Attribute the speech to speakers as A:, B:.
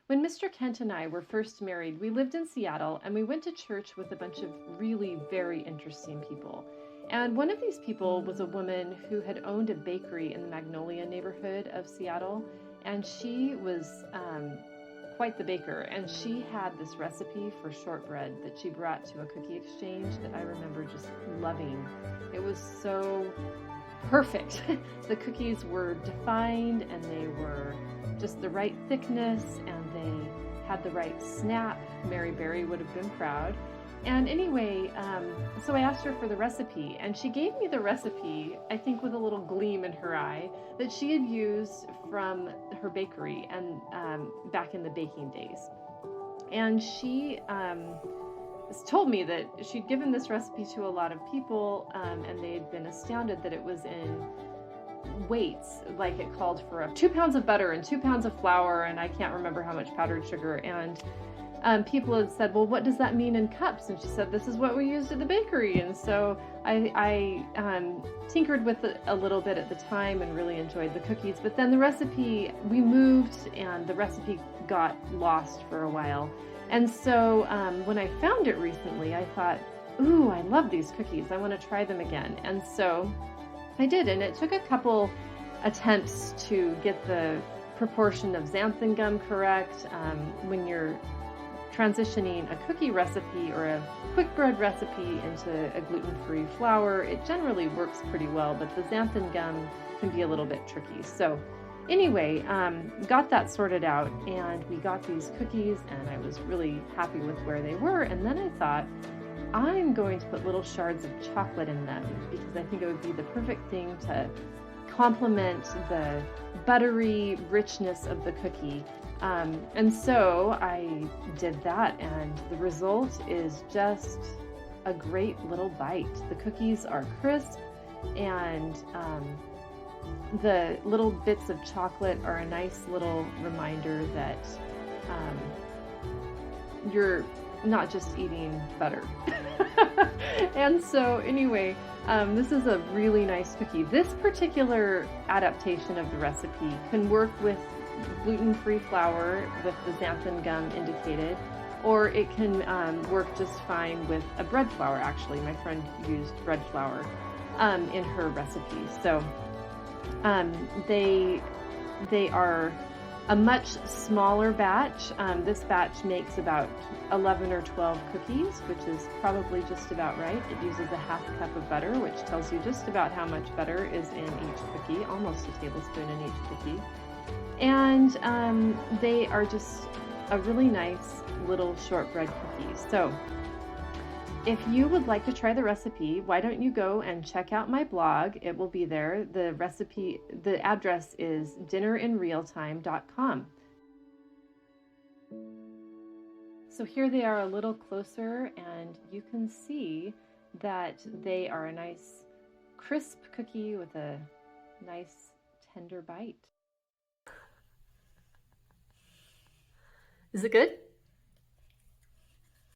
A: When Mr. Kent and I were first married, we lived in Seattle and we went to church with a bunch of really very interesting people. And one of these people was a woman who had owned a bakery in the Magnolia neighborhood of Seattle. And she was quite the baker. And she had this recipe for shortbread that she brought to a cookie exchange that I remember just loving. It was so perfect. The cookies were defined and they were just the right thickness and they had the right snap. Mary Berry would have been proud. And anyway, so I asked her for the recipe and she gave me the recipe, I think with a little gleam in her eye, that she had used from her bakery and back in the baking days. And she told me that she'd given this recipe to a lot of people and they'd been astounded that it was in weights. Like it called for 2 pounds of butter and 2 pounds of flour and I can't remember how much powdered sugar. And people had said, well, what does that mean in cups? And she said, this is what we used at the bakery. And so I tinkered with it a little bit at the time and really enjoyed the cookies. But then the recipe, we moved and the recipe got lost for a while. And so when I found it recently, I thought, ooh, I love these cookies. I want to try them again. And so I did. And it took a couple attempts to get the proportion of xanthan gum correct. When you're transitioning a cookie recipe or a quick bread recipe into a gluten-free flour, it generally works pretty well, but the xanthan gum can be a little bit tricky. So anyway, got that sorted out and we got these cookies and I was really happy with where they were. And then I thought, I'm going to put little shards of chocolate in them because I think it would be the perfect thing to complement the buttery richness of the cookie. And so I did that and the result is just a great little bite. The cookies are crisp and the little bits of chocolate are a nice little reminder that you're not just eating butter. And so anyway, this is a really nice cookie. This particular adaptation of the recipe can work with gluten-free flour with the xanthan gum indicated, or it can work just fine with a bread flour. Actually, my friend used bread flour in her recipe. So they are a much smaller batch. This batch makes about 11 or 12 cookies, which is probably just about right. It uses a half cup of butter, which tells you just about how much butter is in each cookie, almost a tablespoon in each cookie. And they are just a really nice little shortbread cookie. So if you would like to try the recipe, why don't you go and check out my blog? It will be there. The recipe, the address is dinnerinrealtime.com. So here they are a little closer and you can see that they are a nice crisp cookie with a nice tender bite. Is it good?